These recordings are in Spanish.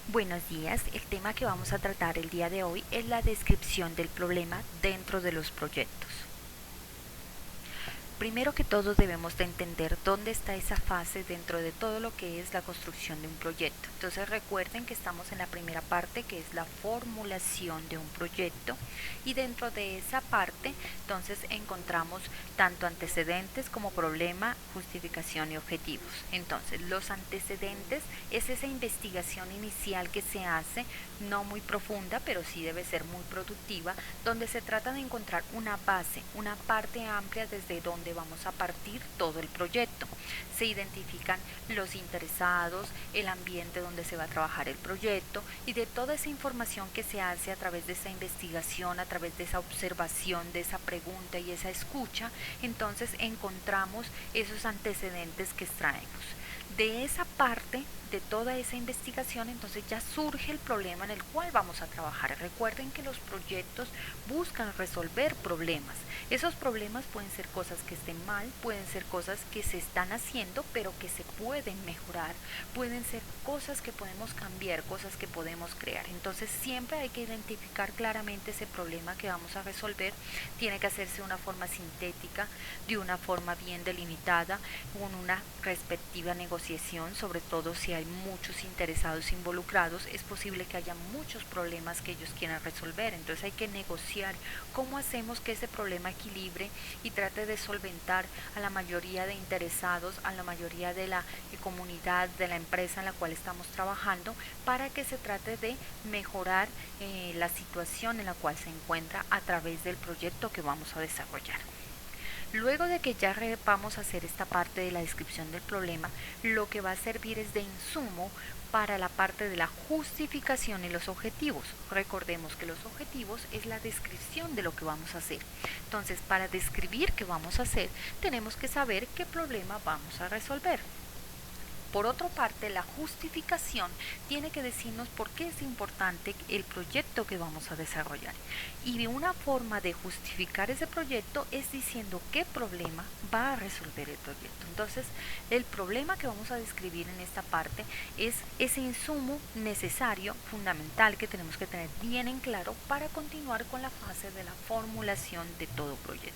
Buenos días, el tema que vamos a tratar el día de hoy es la descripción del problema dentro de los proyectos. Primero que todo debemos de entender dónde está esa fase dentro de todo lo que es la construcción de un proyecto. Entonces recuerden que estamos en la primera parte, que es la formulación de un proyecto, y dentro de esa parte entonces encontramos tanto antecedentes como problema, justificación y objetivos. Entonces los antecedentes es esa investigación inicial que se hace, no muy profunda, pero sí debe ser muy productiva, donde se trata de encontrar una base, una parte amplia desde donde vamos a partir todo el proyecto. Se identifican los interesados, el ambiente donde se va a trabajar el proyecto, y de toda esa información que se hace a través de esa investigación, a través de esa observación, de esa pregunta y esa escucha, entonces encontramos esos antecedentes que extraemos. De esa parte, de toda esa investigación, entonces ya surge el problema en el cual vamos a trabajar. Recuerden que los proyectos buscan resolver problemas. Esos problemas pueden ser cosas que estén mal, pueden ser cosas que se están haciendo pero que se pueden mejorar, pueden ser cosas que podemos cambiar, cosas que podemos crear. Entonces siempre hay que identificar claramente ese problema que vamos a resolver. Tiene que hacerse de una forma sintética, de una forma bien delimitada, con una respectiva negociación, sobre todo si hay muchos interesados involucrados. Es posible que haya muchos problemas que ellos quieran resolver, entonces hay que negociar cómo hacemos que ese problema equilibre y trate de solventar a la mayoría de interesados, a la mayoría de la comunidad, de la empresa en la cual estamos trabajando, para que se trate de mejorar la situación en la cual se encuentra a través del proyecto que vamos a desarrollar. Luego de que ya vamos a hacer esta parte de la descripción del problema, lo que va a servir es de insumo para la parte de la justificación y los objetivos. Recordemos que los objetivos es la descripción de lo que vamos a hacer. Entonces, para describir qué vamos a hacer, tenemos que saber qué problema vamos a resolver. Por otra parte, la justificación tiene que decirnos por qué es importante el proyecto que vamos a desarrollar. Y una forma de justificar ese proyecto es diciendo qué problema va a resolver el proyecto. Entonces, el problema que vamos a describir en esta parte es ese insumo necesario, fundamental, que tenemos que tener bien en claro para continuar con la fase de la formulación de todo proyecto.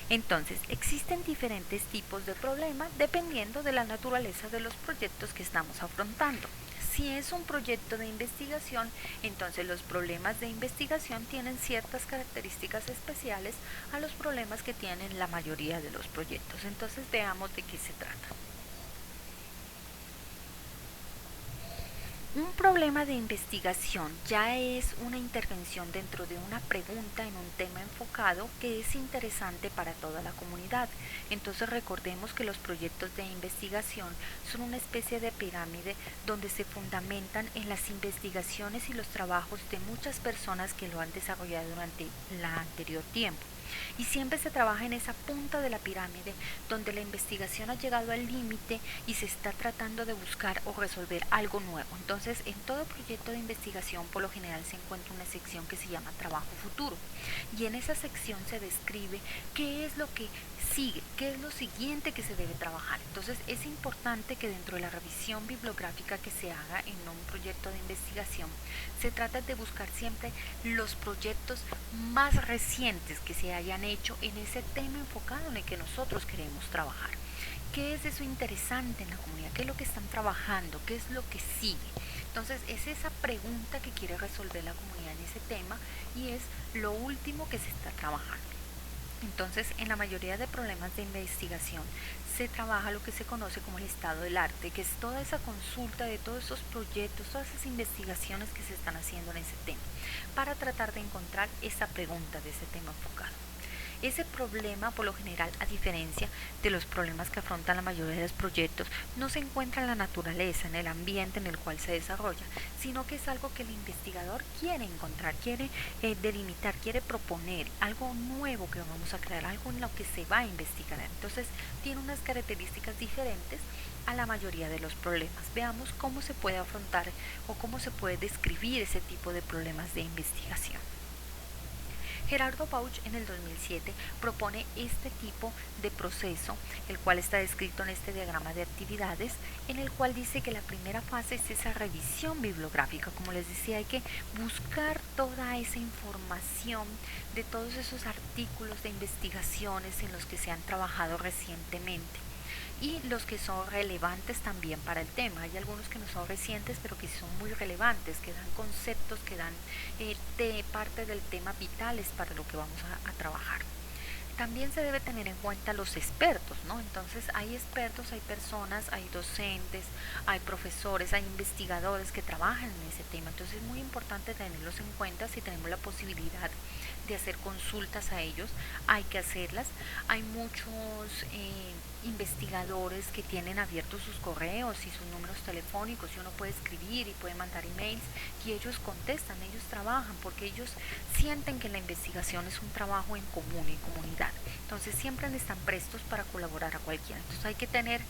Entonces, existen diferentes tipos de problemas dependiendo de la naturaleza de los proyectos que estamos afrontando. Si es un proyecto de investigación, entonces los problemas de investigación tienen ciertas características especiales a los problemas que tienen la mayoría de los proyectos. Entonces, veamos de qué se trata. Un problema de investigación ya es una intervención dentro de una pregunta en un tema enfocado que es interesante para toda la comunidad. Entonces recordemos que los proyectos de investigación son una especie de pirámide donde se fundamentan en las investigaciones y los trabajos de muchas personas que lo han desarrollado durante el anterior tiempo. Y siempre se trabaja en esa punta de la pirámide donde la investigación ha llegado al límite y se está tratando de buscar o resolver algo nuevo. Entonces, en todo proyecto de investigación por lo general se encuentra una sección que se llama trabajo futuro, y en esa sección se describe qué es lo que sigue, qué es lo siguiente que se debe trabajar. Entonces, es importante que dentro de la revisión bibliográfica que se haga en un proyecto de investigación se trata de buscar siempre los proyectos más recientes que se hayan hecho en ese tema enfocado en el que nosotros queremos trabajar. ¿Qué es eso interesante en la comunidad? ¿Qué es lo que están trabajando? ¿Qué es lo que sigue? Entonces es esa pregunta que quiere resolver la comunidad en ese tema, y es lo último que se está trabajando. Entonces, en la mayoría de problemas de investigación se trabaja lo que se conoce como el estado del arte, que es toda esa consulta de todos esos proyectos, todas esas investigaciones que se están haciendo en ese tema, para tratar de encontrar esa pregunta de ese tema enfocado. Ese problema, por lo general, a diferencia de los problemas que afrontan la mayoría de los proyectos, no se encuentra en la naturaleza, en el ambiente en el cual se desarrolla, sino que es algo que el investigador quiere encontrar, quiere delimitar, quiere proponer, algo nuevo que vamos a crear, algo en lo que se va a investigar. Entonces, tiene unas características diferentes a la mayoría de los problemas. Veamos cómo se puede afrontar o cómo se puede describir ese tipo de problemas de investigación. Gerardo Bauch en el 2007 propone este tipo de proceso, el cual está descrito en este diagrama de actividades, en el cual dice que la primera fase es esa revisión bibliográfica. Como les decía, hay que buscar toda esa información de todos esos artículos de investigaciones en los que se han trabajado recientemente y los que son relevantes también para el tema. Hay algunos que no son recientes, pero que son muy relevantes, que dan conceptos, que dan parte del tema vitales para lo que vamos a trabajar. También se debe tener en cuenta los expertos, ¿no? Entonces hay expertos, hay personas, hay docentes, hay profesores, hay investigadores que trabajan en ese tema. Entonces es muy importante tenerlos en cuenta. Si tenemos la posibilidad de hacer consultas a ellos, hay que hacerlas. Hay muchos investigadores que tienen abiertos sus correos y sus números telefónicos y uno puede escribir y puede mandar emails y ellos contestan, ellos trabajan porque ellos sienten que la investigación es un trabajo en común, en comunidad. Entonces siempre están prestos para colaborar a cualquiera. Entonces hay que tener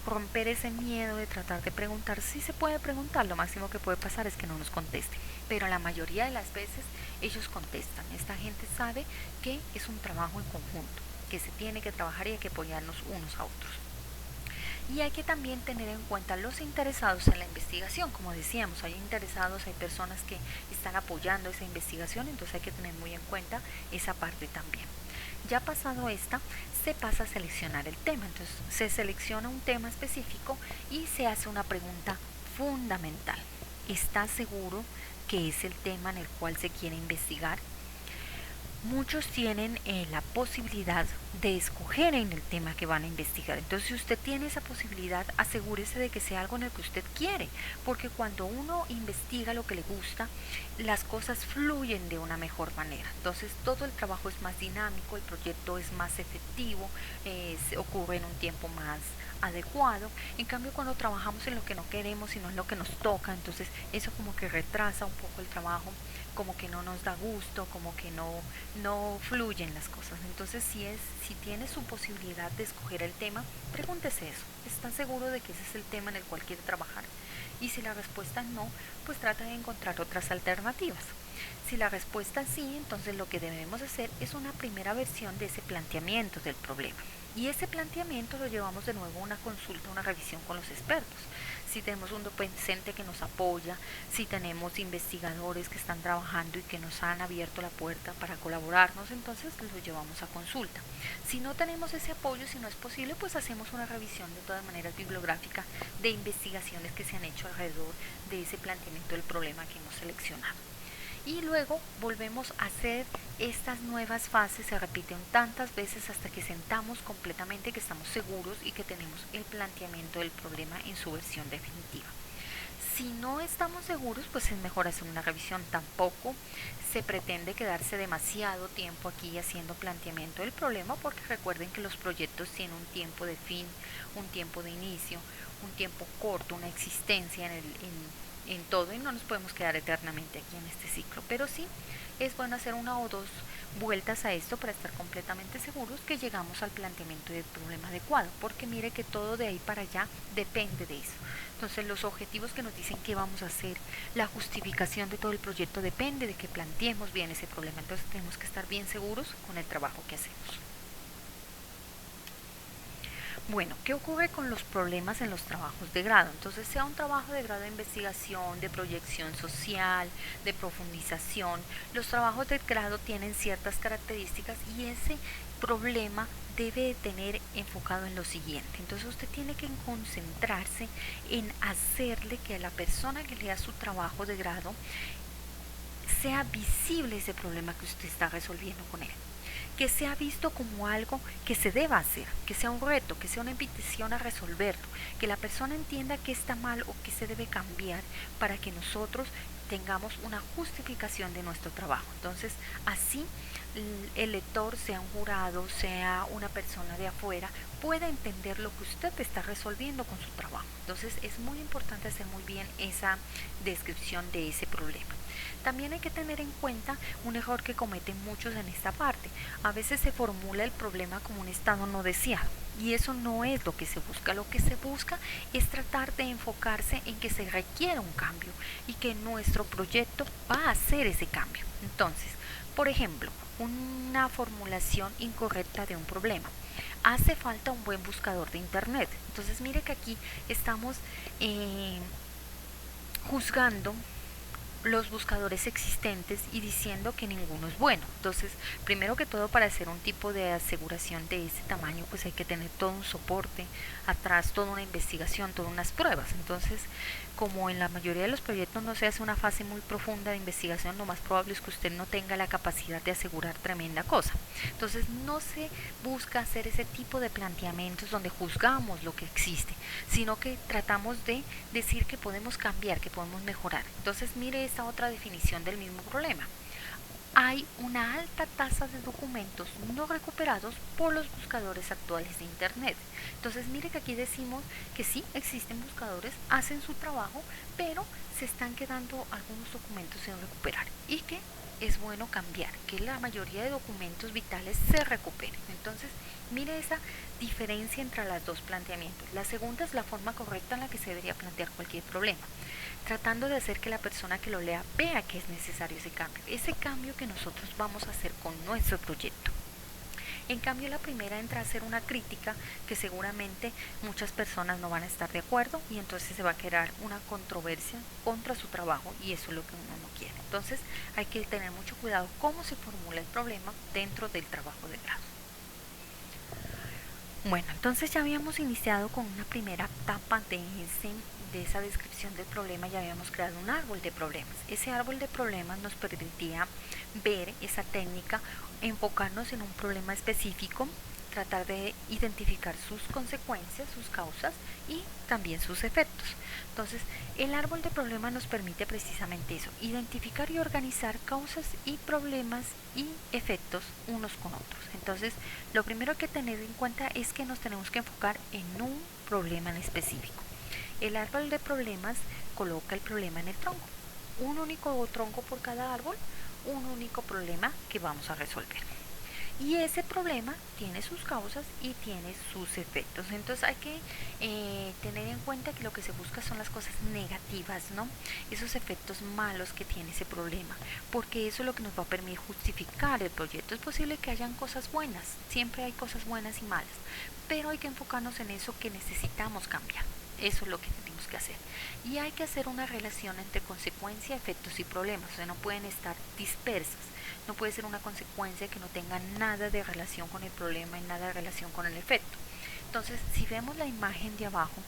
romper ese miedo de tratar de preguntar. Si se puede preguntar, lo máximo que puede pasar es que no nos conteste, pero la mayoría de las veces ellos contestan. Esta gente sabe que es un trabajo en conjunto, que se tiene que trabajar y hay que apoyarnos unos a otros. Y hay que también tener en cuenta los interesados en la investigación. Como decíamos, hay interesados, hay personas que están apoyando esa investigación, entonces hay que tener muy en cuenta esa parte también. Ya pasado esta, se pasa a seleccionar el tema. Entonces se selecciona un tema específico y se hace una pregunta fundamental. ¿Está seguro que es el tema en el cual se quiere investigar? Muchos tienen la posibilidad de escoger en el tema que van a investigar. Entonces, si usted tiene esa posibilidad, asegúrese de que sea algo en el que usted quiere, porque cuando uno investiga lo que le gusta, las cosas fluyen de una mejor manera. Entonces, todo el trabajo es más dinámico, el proyecto es más efectivo, ocurre en un tiempo más adecuado. En cambio, cuando trabajamos en lo que no queremos, sino en lo que nos toca, entonces eso como que retrasa un poco el trabajo, como que no nos da gusto, como que no fluyen las cosas. Entonces si tiene su posibilidad de escoger el tema, pregúntese eso. ¿Está seguro de que ese es el tema en el cual quiere trabajar? Y si la respuesta es no, pues trata de encontrar otras alternativas. Si la respuesta es sí, entonces lo que debemos hacer es una primera versión de ese planteamiento del problema. Y ese planteamiento lo llevamos de nuevo a una consulta, una revisión con los expertos. Si tenemos un docente que nos apoya, si tenemos investigadores que están trabajando y que nos han abierto la puerta para colaborarnos, entonces los llevamos a consulta. Si no tenemos ese apoyo, si no es posible, pues hacemos una revisión de todas maneras bibliográfica de investigaciones que se han hecho alrededor de ese planteamiento del problema que hemos seleccionado. Y luego volvemos a hacer estas nuevas fases, se repiten tantas veces hasta que sentamos completamente, que estamos seguros y que tenemos el planteamiento del problema en su versión definitiva. Si no estamos seguros, pues es mejor hacer una revisión. Tampoco se pretende quedarse demasiado tiempo aquí haciendo planteamiento del problema, porque recuerden que los proyectos tienen un tiempo de fin, un tiempo de inicio, un tiempo corto, una existencia en todo, y no nos podemos quedar eternamente aquí en este ciclo. Pero sí es bueno hacer una o dos vueltas a esto para estar completamente seguros que llegamos al planteamiento del problema adecuado, porque mire que todo de ahí para allá depende de eso. Entonces los objetivos que nos dicen qué vamos a hacer, la justificación de todo el proyecto depende de que planteemos bien ese problema. Entonces tenemos que estar bien seguros con el trabajo que hacemos. Bueno, ¿qué ocurre con los problemas en los trabajos de grado? Entonces, sea un trabajo de grado de investigación, de proyección social, de profundización, los trabajos de grado tienen ciertas características y ese problema debe tener enfocado en lo siguiente. Entonces, usted tiene que concentrarse en hacerle que a la persona que lea su trabajo de grado sea visible ese problema que usted está resolviendo con él, que sea visto como algo que se deba hacer, que sea un reto, que sea una invitación a resolverlo, que la persona entienda que está mal o que se debe cambiar para que nosotros tengamos una justificación de nuestro trabajo. Entonces, así el lector, sea un jurado, sea una persona de afuera, pueda entender lo que usted está resolviendo con su trabajo. Entonces, es muy importante hacer muy bien esa descripción de ese problema. También hay que tener en cuenta un error que cometen muchos en esta parte. A veces se formula el problema como un estado no deseado y eso no es lo que se busca. Lo que se busca es tratar de enfocarse en que se requiere un cambio y que nuestro proyecto va a hacer ese cambio. Entonces, Por ejemplo, una formulación incorrecta de un problema. Hace falta un buen buscador de internet. Entonces mire que aquí estamos juzgando los buscadores existentes y diciendo que ninguno es bueno. Entonces, primero que todo, para hacer un tipo de aseguración de ese tamaño, pues hay que tener todo un soporte atrás, toda una investigación, todas unas pruebas. Entonces, como en la mayoría de los proyectos no se hace una fase muy profunda de investigación, lo más probable es que usted no tenga la capacidad de asegurar tremenda cosa. Entonces, no se busca hacer ese tipo de planteamientos donde juzgamos lo que existe, sino que tratamos de decir que podemos cambiar, que podemos mejorar. Entonces, mire esta otra definición del mismo problema. Hay una alta tasa de documentos no recuperados por los buscadores actuales de Internet. Entonces mire que aquí decimos que sí, existen buscadores, hacen su trabajo, pero se están quedando algunos documentos sin recuperar y que es bueno cambiar, que la mayoría de documentos vitales se recuperen. Entonces mire esa diferencia entre los dos planteamientos. La segunda es la forma correcta en la que se debería plantear cualquier problema, tratando de hacer que la persona que lo lea vea que es necesario ese cambio que nosotros vamos a hacer con nuestro proyecto. En cambio, la primera entra a ser una crítica que seguramente muchas personas no van a estar de acuerdo y entonces se va a crear una controversia contra su trabajo y eso es lo que uno no quiere. Entonces hay que tener mucho cuidado cómo se formula el problema dentro del trabajo de grado. Bueno, entonces ya habíamos iniciado con una primera etapa de esa descripción del problema, ya habíamos creado un árbol de problemas. Ese árbol de problemas nos permitía ver esa técnica, enfocarnos en un problema específico, tratar de identificar sus consecuencias, sus causas y también sus efectos. Entonces, el árbol de problemas nos permite precisamente eso, identificar y organizar causas y problemas y efectos unos con otros. Entonces, lo primero que tener en cuenta es que nos tenemos que enfocar en un problema en específico. El árbol de problemas coloca el problema en el tronco. Un único tronco por cada árbol, un único problema que vamos a resolver. Y ese problema tiene sus causas y tiene sus efectos. Entonces hay que tener en cuenta que lo que se busca son las cosas negativas, ¿no? Esos efectos malos que tiene ese problema, porque eso es lo que nos va a permitir justificar el proyecto. Es posible que hayan cosas buenas, siempre hay cosas buenas y malas, pero hay que enfocarnos en eso que necesitamos cambiar. Eso es lo que tenemos que hacer. Y hay que hacer una relación entre consecuencia, efectos y problemas. O sea, no pueden estar dispersas. No puede ser una consecuencia que no tenga nada de relación con el problema y nada de relación con el efecto. Entonces, si vemos la imagen de abajo,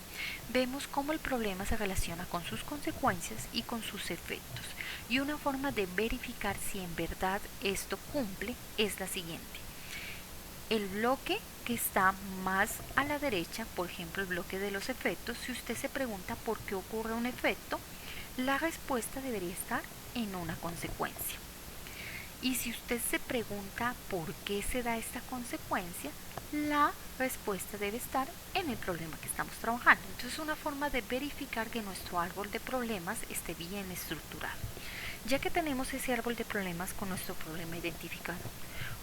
vemos cómo el problema se relaciona con sus consecuencias y con sus efectos. Y una forma de verificar si en verdad esto cumple es la siguiente. El bloque que está más a la derecha, por ejemplo el bloque de los efectos, si usted se pregunta por qué ocurre un efecto, la respuesta debería estar en una consecuencia. Y si usted se pregunta por qué se da esta consecuencia, la respuesta debe estar en el problema que estamos trabajando. Entonces es una forma de verificar que nuestro árbol de problemas esté bien estructurado. Ya que tenemos ese árbol de problemas con nuestro problema identificado,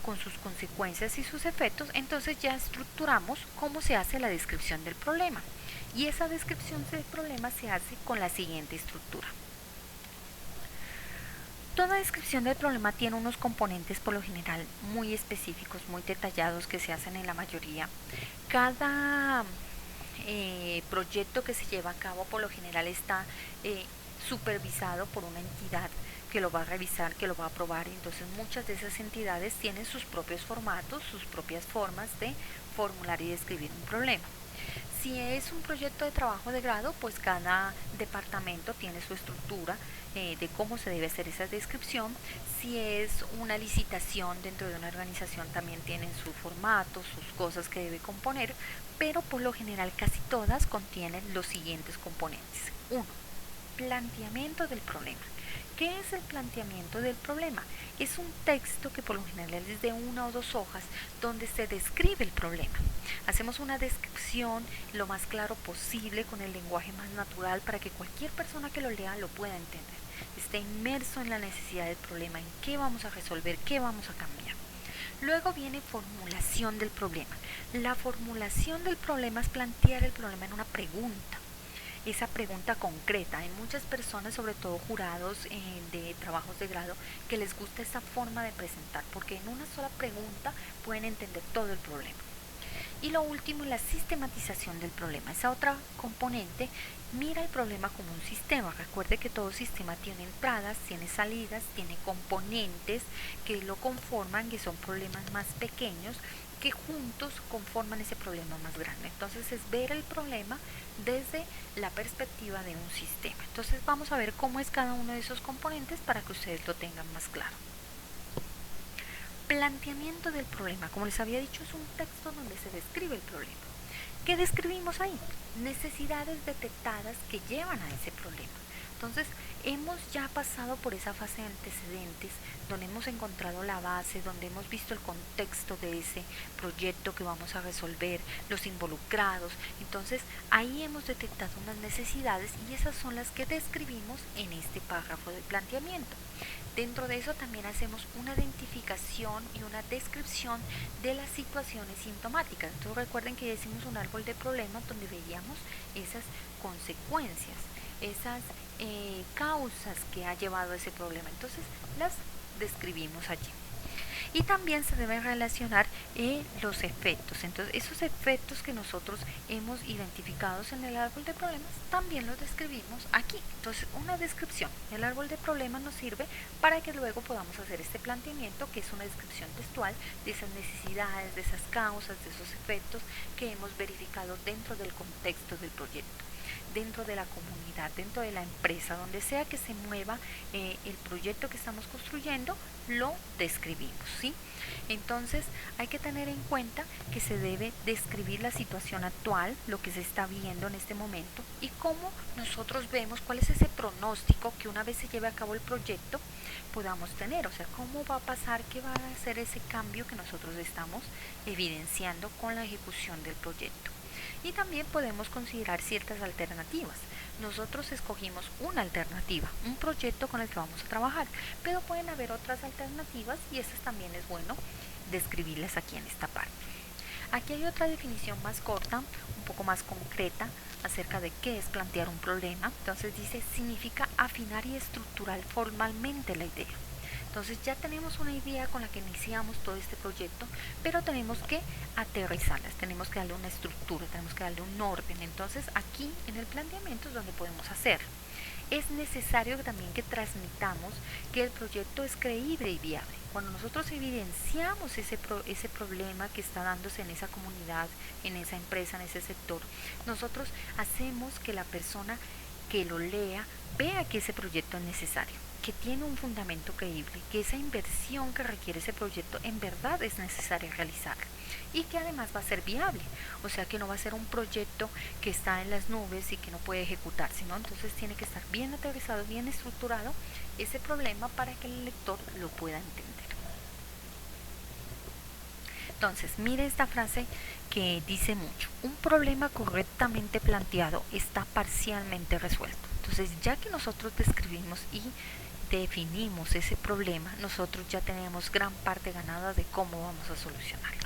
con sus consecuencias y sus efectos, entonces ya estructuramos cómo se hace la descripción del problema. Y esa descripción del problema se hace con la siguiente estructura. Toda descripción del problema tiene unos componentes por lo general muy específicos, muy detallados que se hacen en la mayoría. Cada proyecto que se lleva a cabo por lo general está supervisado por una entidad que lo va a revisar, que lo va a aprobar. Entonces muchas de esas entidades tienen sus propios formatos, sus propias formas de formular y describir un problema. Si es un proyecto de trabajo de grado, pues cada departamento tiene su estructura de cómo se debe hacer esa descripción. Si es una licitación dentro de una organización, también tienen su formato, sus cosas que debe componer, pero por lo general casi todas contienen los siguientes componentes. 1. Planteamiento del problema. ¿Qué es el planteamiento del problema? Es un texto que por lo general es de 1 o 2 hojas donde se describe el problema. Hacemos una descripción lo más claro posible con el lenguaje más natural para que cualquier persona que lo lea lo pueda entender. Esté inmerso en la necesidad del problema, en qué vamos a resolver, qué vamos a cambiar. Luego viene formulación del problema. La formulación del problema es plantear el problema en una pregunta. esa pregunta concreta. Hay muchas personas, sobre todo jurados de trabajos de grado, que les gusta esa forma de presentar, porque en una sola pregunta pueden entender todo el problema. Y lo último es la sistematización del problema. Esa otra componente mira el problema como un sistema. Recuerde que todo sistema tiene entradas, tiene salidas, tiene componentes que lo conforman, que son problemas más pequeños que juntos conforman ese problema más grande. Entonces es ver el problema desde la perspectiva de un sistema. Entonces vamos a ver cómo es cada uno de esos componentes para que ustedes lo tengan más claro. Planteamiento del problema. Como les había dicho, es un texto donde se describe el problema. ¿Qué describimos ahí? Necesidades detectadas que llevan a ese problema. Entonces, hemos ya pasado por esa fase de antecedentes, donde hemos encontrado la base, donde hemos visto el contexto de ese proyecto que vamos a resolver, los involucrados. Entonces, ahí hemos detectado unas necesidades y esas son las que describimos en este párrafo de planteamiento. Dentro de eso también hacemos una identificación y una descripción de las situaciones sintomáticas. Entonces recuerden que ya hicimos un árbol de problemas donde veíamos esas consecuencias, esas causas que ha llevado a ese problema. Entonces las describimos allí. Y también se deben relacionar los efectos. Entonces esos efectos que nosotros hemos identificado en el árbol de problemas también los describimos aquí. Entonces una descripción del árbol de problemas nos sirve para que luego podamos hacer este planteamiento, que es una descripción textual de esas necesidades, de esas causas, de esos efectos que hemos verificado dentro del contexto del proyecto, dentro de la comunidad, dentro de la empresa, donde sea que se mueva el proyecto que estamos construyendo, lo describimos, ¿sí? Entonces hay que tener en cuenta que se debe describir la situación actual, lo que se está viendo en este momento y cómo nosotros vemos cuál es ese pronóstico que una vez se lleve a cabo el proyecto podamos tener, o sea, cómo va a pasar, qué va a ser ese cambio que nosotros estamos evidenciando con la ejecución del proyecto. Y también podemos considerar ciertas alternativas. Nosotros escogimos una alternativa, un proyecto con el que vamos a trabajar, pero pueden haber otras alternativas y esas también es bueno describirlas aquí en esta parte. Aquí hay otra definición más corta, un poco más concreta acerca de qué es plantear un problema. Entonces dice, significa afinar y estructurar formalmente la idea. Entonces ya tenemos una idea con la que iniciamos todo este proyecto, pero tenemos que aterrizarlas, tenemos que darle una estructura, tenemos que darle un orden. Entonces aquí en el planteamiento es donde podemos hacer. Es necesario también que transmitamos que el proyecto es creíble y viable. Cuando nosotros evidenciamos ese problema que está dándose en esa comunidad, en esa empresa, en ese sector, nosotros hacemos que la persona que lo lea vea que ese proyecto es necesario, que tiene un fundamento creíble, que esa inversión que requiere ese proyecto en verdad es necesaria realizarla y que además va a ser viable, o sea que no va a ser un proyecto que está en las nubes y que no puede ejecutarse, ¿no? Entonces tiene que estar bien aterrizado, bien estructurado ese problema para que el lector lo pueda entender. Entonces, mire esta frase que dice mucho. Un problema correctamente planteado está parcialmente resuelto. Entonces, ya que nosotros describimos y definimos ese problema, nosotros ya tenemos gran parte ganada de cómo vamos a solucionarlo.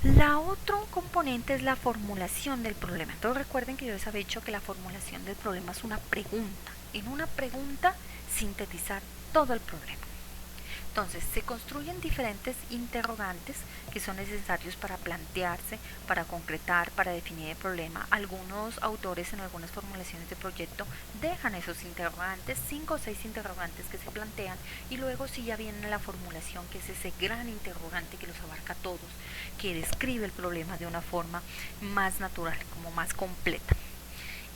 La otro componente es la formulación del problema. Entonces recuerden que yo les había dicho que la formulación del problema es una pregunta. En una pregunta sintetizar todo el problema. Entonces se construyen diferentes interrogantes que son necesarios para plantearse, para concretar, para definir el problema. Algunos autores en algunas formulaciones de proyecto dejan esos interrogantes, 5 o 6 interrogantes que se plantean y luego sí ya viene la formulación, que es ese gran interrogante que los abarca a todos, que describe el problema de una forma más natural, como más completa.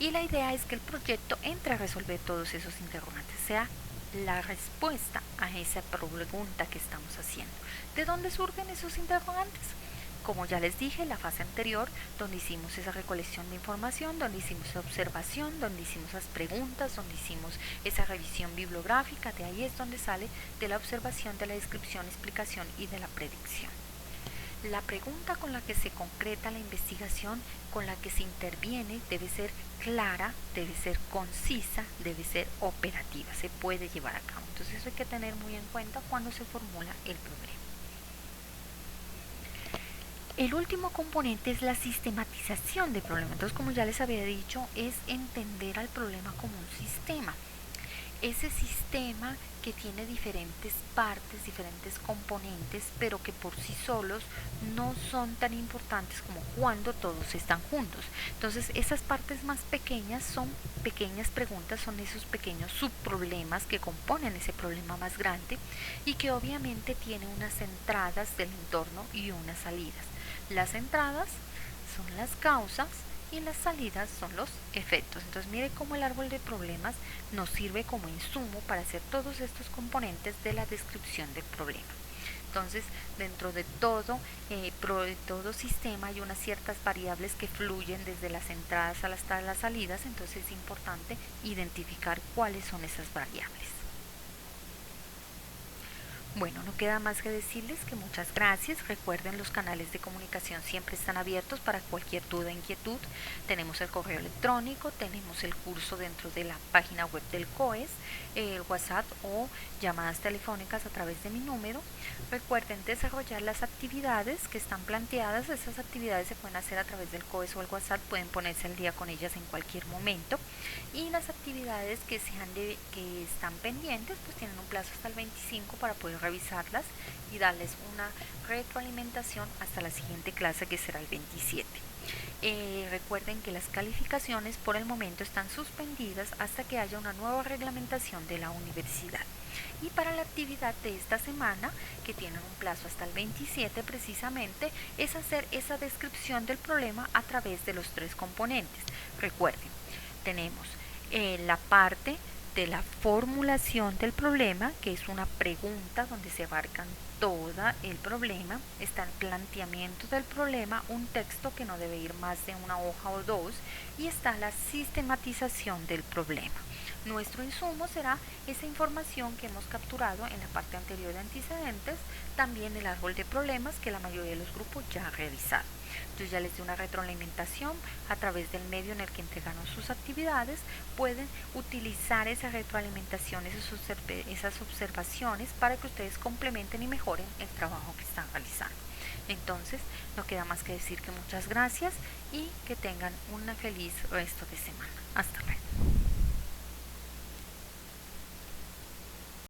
Y la idea es que el proyecto entre a resolver todos esos interrogantes, sea la respuesta a esa pregunta que estamos haciendo. ¿De dónde surgen esos interrogantes? Como ya les dije, la fase anterior, donde hicimos esa recolección de información, donde hicimos esa observación, donde hicimos esas preguntas, donde hicimos esa revisión bibliográfica, de ahí es donde sale de la observación, de la descripción, explicación y de la predicción. La pregunta con la que se concreta la investigación, con la que se interviene, debe ser clara, debe ser concisa, debe ser operativa, se puede llevar a cabo. Entonces eso hay que tener muy en cuenta cuando se formula el problema. El último componente es la sistematización del problema. Entonces, como ya les había dicho, es entender al problema como un sistema. Ese sistema que tiene diferentes partes, diferentes componentes, pero que por sí solos no son tan importantes como cuando todos están juntos. Entonces, esas partes más pequeñas son pequeñas preguntas, son esos pequeños subproblemas que componen ese problema más grande y que obviamente tiene unas entradas del entorno y unas salidas. Las entradas son las causas y las salidas son los efectos. Entonces mire cómo el árbol de problemas nos sirve como insumo para hacer todos estos componentes de la descripción del problema. Entonces, dentro de todo sistema hay unas ciertas variables que fluyen desde las entradas hasta las salidas, entonces es importante identificar cuáles son esas variables. Bueno, no queda más que decirles que muchas gracias. Recuerden, los canales de comunicación siempre están abiertos para cualquier duda, inquietud. Tenemos el correo electrónico, tenemos el curso dentro de la página web del COES, el WhatsApp o llamadas telefónicas a través de mi número. Recuerden desarrollar las actividades que están planteadas. Esas actividades se pueden hacer a través del COES o el WhatsApp, pueden ponerse al día con ellas en cualquier momento. Y las actividades que están pendientes, pues tienen un plazo hasta el 25 para poder revisarlas y darles una retroalimentación hasta la siguiente clase, que será el 27. Recuerden que las calificaciones por el momento están suspendidas hasta que haya una nueva reglamentación de la universidad. Y para la actividad de esta semana, que tienen un plazo hasta el 27 precisamente, es hacer esa descripción del problema a través de los 3 componentes. Recuerden, tenemos la parte de la formulación del problema, que es una pregunta donde se abarcan todo el problema. Está el planteamiento del problema, un texto que no debe ir más de una hoja o 2, y está la sistematización del problema. Nuestro insumo será esa información que hemos capturado en la parte anterior de antecedentes, también el árbol de problemas que la mayoría de los grupos ya han realizado. Yo ya les di una retroalimentación a través del medio en el que entregaron sus actividades. Pueden utilizar esa retroalimentación, esas observaciones, para que ustedes complementen y mejoren el trabajo que están realizando. Entonces, no queda más que decir que muchas gracias y que tengan un feliz resto de semana. Hasta luego.